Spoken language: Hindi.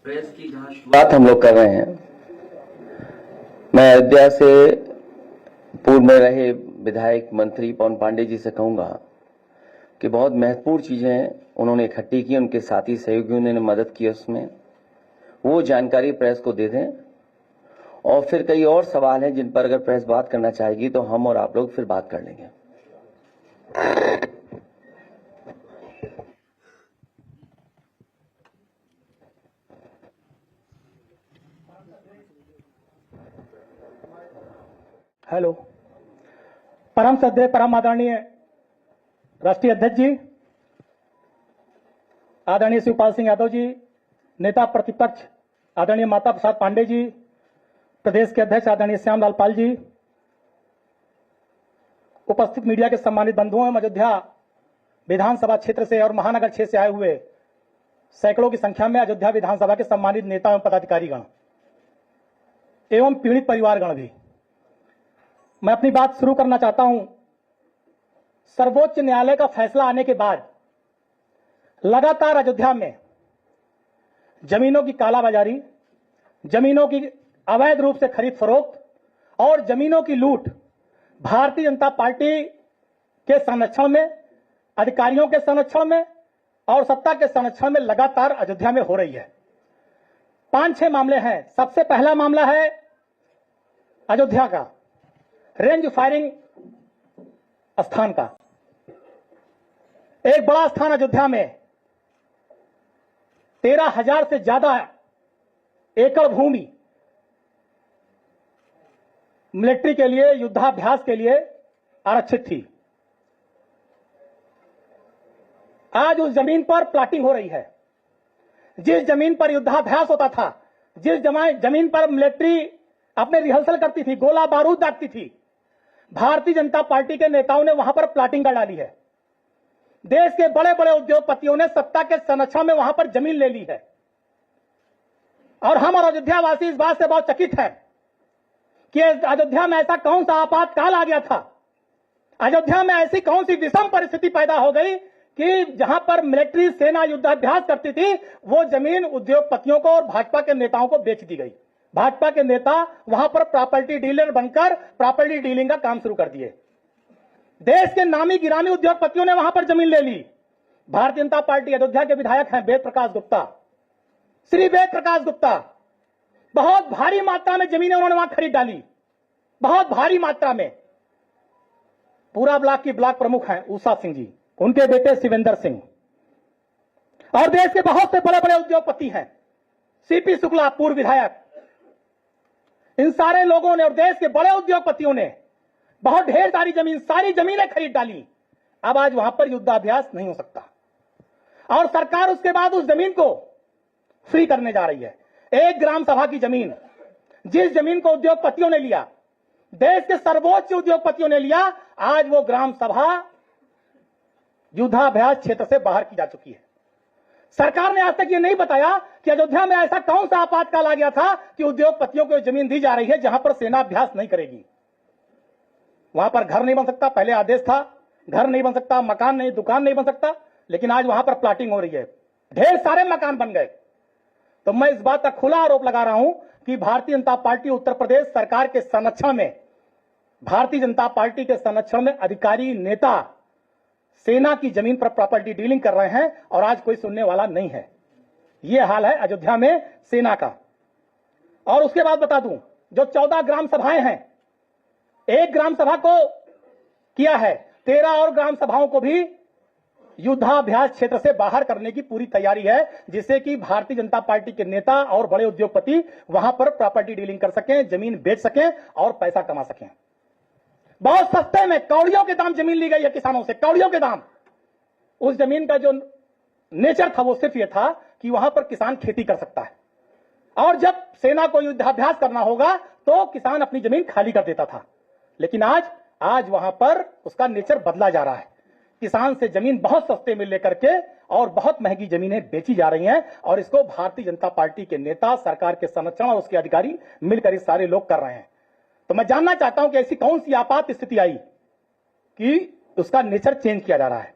प्रेस की जहां शुरुआत हम लोग कर रहे हैं, मैं अयोध्या से पूर्व में रहे विधायक मंत्री पवन पांडे जी से कहूंगा कि बहुत महत्वपूर्ण चीजें उन्होंने इकट्ठी की, उनके साथी सहयोगियों ने मदद की, उसमें वो जानकारी प्रेस को दे दें। और फिर कई और सवाल हैं जिन पर अगर प्रेस बात करना चाहेगी तो हम और आप लोग फिर बात कर लेंगे। हेलो, परम श्रद्धेय परम आदरणीय राष्ट्रीय अध्यक्ष जी, आदरणीय शिवपाल सिंह यादव जी, नेता प्रतिपक्ष आदरणीय माता प्रसाद पांडे जी, प्रदेश के अध्यक्ष आदरणीय श्यामलाल पाल जी, उपस्थित मीडिया के सम्मानित बंधुओं एवं अयोध्या विधानसभा क्षेत्र से और महानगर क्षेत्र से आए हुए सैकड़ों की संख्या में अयोध्या विधानसभा के सम्मानित नेता एवं पदाधिकारीगण एवं पीड़ित परिवारगण भी, मैं अपनी बात शुरू करना चाहता हूं। सर्वोच्च न्यायालय का फैसला आने के बाद लगातार अयोध्या में जमीनों की कालाबाजारी, जमीनों की अवैध रूप से खरीद फरोख्त और जमीनों की लूट भारतीय जनता पार्टी के संरक्षण में, अधिकारियों के संरक्षण में और सत्ता के संरक्षण में लगातार अयोध्या में हो रही है। 5-6 मामले हैं। सबसे पहला मामला है अयोध्या का रेंज फायरिंग स्थान का। एक बड़ा स्थान अयोध्या में 13,000 से ज्यादा एकड़ भूमि मिलिट्री के लिए, युद्धाभ्यास के लिए आरक्षित थी। आज उस जमीन पर प्लाटिंग हो रही है। जिस जमीन पर युद्धाभ्यास होता था, जिस जमीन पर मिलिट्री अपने रिहर्सल करती थी, गोला बारूद दागती थी, भारतीय जनता पार्टी के नेताओं ने वहां पर प्लाटिंग कर डाली है। देश के बड़े बड़े उद्योगपतियों ने सत्ता के संरक्षण में वहां पर जमीन ले ली है। और हम और अयोध्यावासी इस बात से बहुत चकित हैं कि अयोध्या में ऐसा कौन सा आपातकाल आ गया था, अयोध्या में ऐसी कौन सी विषम परिस्थिति पैदा हो गई कि जहां पर मिलिट्री सेना युद्धाभ्यास करती थी, वो जमीन उद्योगपतियों को और भाजपा के नेताओं को बेच दी गई। भाजपा के नेता वहां पर प्रॉपर्टी डीलर बनकर प्रॉपर्टी डीलिंग का काम शुरू कर दिए। देश के नामी गिरामी उद्योगपतियों ने वहां पर जमीन ले ली। भारतीय जनता पार्टी अयोध्या के विधायक हैं वेद प्रकाश गुप्ता, श्री वेद प्रकाश गुप्ता, बहुत भारी मात्रा में जमीनें उन्होंने वहां खरीद डाली, बहुत भारी मात्रा में। पूरा ब्लॉक की ब्लॉक प्रमुख हैं उषा सिंह जी, उनके बेटे शिवेंद्र सिंह, और देश के बहुत से बड़े बड़े उद्योगपति हैं, सीपी शुक्ला पूर्व विधायक। इन सारे लोगों ने और देश के बड़े उद्योगपतियों ने बहुत ढेर सारी जमीनें खरीद डाली। अब आज वहां पर युद्धाभ्यास नहीं हो सकता और सरकार उसके बाद उस जमीन को फ्री करने जा रही है। एक ग्राम सभा की जमीन, जिस जमीन को उद्योगपतियों ने लिया, देश के सर्वोच्च उद्योगपतियों ने लिया, आज वो ग्राम सभा युद्धाभ्यास क्षेत्र से बाहर की जा चुकी है। सरकार ने आज तक ये नहीं बताया कि अयोध्या में ऐसा कौन सा आपातकाल आ गया था कि उद्योगपतियों को जमीन दी जा रही है जहां पर सेना अभ्यास नहीं करेगी। वहां पर घर नहीं बन सकता, पहले आदेश था घर नहीं बन सकता, मकान नहीं, दुकान नहीं बन सकता, लेकिन आज वहां पर प्लाटिंग हो रही है, ढेर सारे मकान बन गए। तो मैं इस बात का खुला आरोप लगा रहा हूं कि भारतीय जनता पार्टी उत्तर प्रदेश सरकार के संरक्षण में, भारतीय जनता पार्टी के संरक्षण में अधिकारी नेता सेना की जमीन पर प्रॉपर्टी डीलिंग कर रहे हैं और आज कोई सुनने वाला नहीं है। यह हाल है अयोध्या में सेना का। और उसके बाद बता दूं, जो 14 ग्राम सभाएं हैं, एक ग्राम सभा को किया है, 13 और ग्राम सभाओं को भी युद्धाभ्यास क्षेत्र से बाहर करने की पूरी तैयारी है, जिससे कि भारतीय जनता पार्टी के नेता और बड़े उद्योगपति वहां पर प्रॉपर्टी डीलिंग कर सकें, जमीन बेच सकें और पैसा कमा सकें। बहुत सस्ते में कौड़ियों के दाम जमीन ली गई है किसानों से, कौड़ियों के दाम। उस जमीन का जो नेचर था वो सिर्फ ये था कि वहां पर किसान खेती कर सकता है और जब सेना को युद्धाभ्यास करना होगा तो किसान अपनी जमीन खाली कर देता था। लेकिन आज वहां पर उसका नेचर बदला जा रहा है। किसान से जमीन बहुत सस्ते में लेकर के और बहुत महंगी जमीनें बेची जा रही हैं और इसको भारतीय जनता पार्टी के नेता, सरकार के संरक्षण और उसके अधिकारी मिलकर इस सारे लोग कर रहे हैं। तो मैं जानना चाहता हूं कि ऐसी कौन सी आपात स्थिति आई कि उसका नेचर चेंज किया जा रहा है।